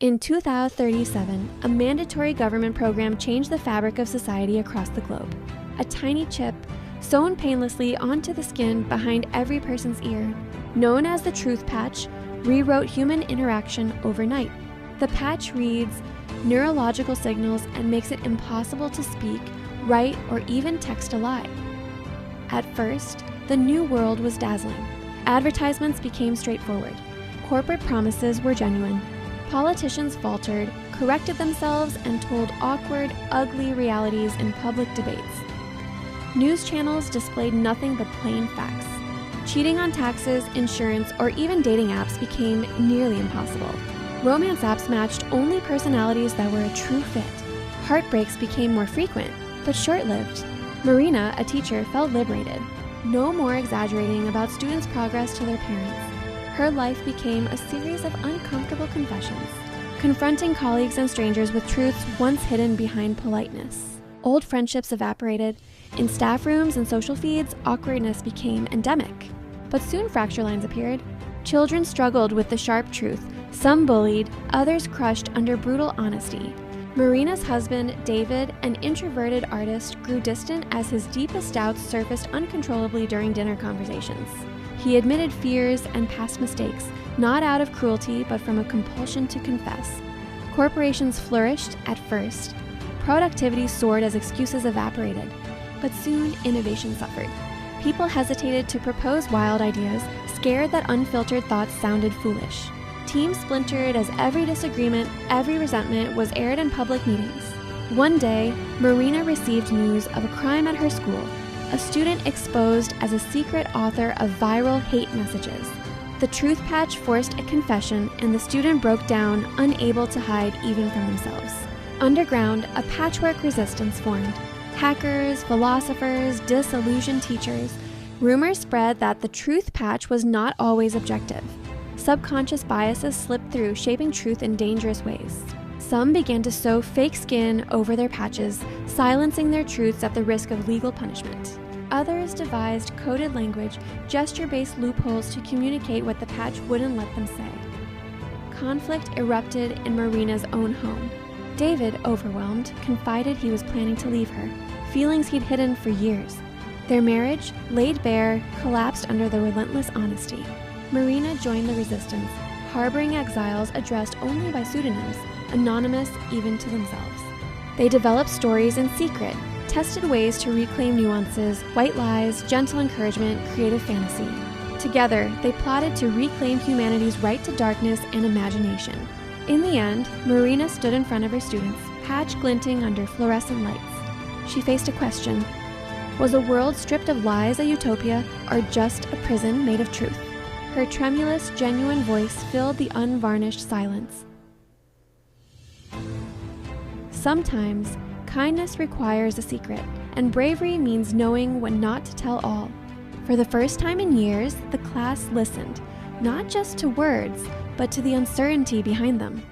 In 2037, a mandatory government program changed the fabric of society across the globe. A tiny chip, sewn painlessly onto the skin behind every person's ear, known as the Truth Patch, rewrote human interaction overnight. The patch reads neurological signals and makes it impossible to speak, write, or even text a lie. At first, the new world was dazzling. Advertisements became straightforward. Corporate promises were genuine. Politicians faltered, corrected themselves, and told awkward, ugly realities in public debates. News channels displayed nothing but plain facts. Cheating on taxes, insurance, or even dating apps became nearly impossible. Romance apps matched only personalities that were a true fit. Heartbreaks became more frequent, but short-lived. Marina, a teacher, felt liberated. No more exaggerating about students' progress to their parents. Her life became a series of uncomfortable confessions, confronting colleagues and strangers with truths once hidden behind politeness. Old friendships evaporated. In staff rooms and social feeds, awkwardness became endemic. But soon fracture lines appeared. Children struggled with the sharp truth. Some bullied, others crushed under brutal honesty. Marina's husband, David, an introverted artist, grew distant as his deepest doubts surfaced uncontrollably during dinner conversations. He admitted fears and past mistakes, not out of cruelty, but from a compulsion to confess. Corporations flourished at first. Productivity soared as excuses evaporated. But soon, innovation suffered. People hesitated to propose wild ideas, scared that unfiltered thoughts sounded foolish. Teams splintered as every disagreement, every resentment was aired in public meetings. One day, Marina received news of a crime at her school. A student exposed as a secret author of viral hate messages. The Truth Patch forced a confession, and the student broke down, unable to hide even from themselves. Underground, a patchwork resistance formed. Hackers, philosophers, disillusioned teachers. Rumors spread that the Truth Patch was not always objective. Subconscious biases slipped through, shaping truth in dangerous ways. Some began to sew fake skin over their patches, silencing their truths at the risk of legal punishment. Others devised coded language, gesture-based loopholes to communicate what the patch wouldn't let them say. Conflict erupted in Marina's own home. David, overwhelmed, confided he was planning to leave her, feelings he'd hidden for years. Their marriage, laid bare, collapsed under the relentless honesty. Marina joined the resistance, harboring exiles addressed only by pseudonyms, anonymous even to themselves. They developed stories in secret, tested ways to reclaim nuances, white lies, gentle encouragement, creative fantasy. Together, they plotted to reclaim humanity's right to darkness and imagination. In the end, Marina stood in front of her students, patch glinting under fluorescent lights. She faced a question. Was a world stripped of lies a utopia, or just a prison made of truth? Her tremulous, genuine voice filled the unvarnished silence. Sometimes, kindness requires a secret, and bravery means knowing when not to tell all. For the first time in years, the class listened, not just to words, but to the uncertainty behind them.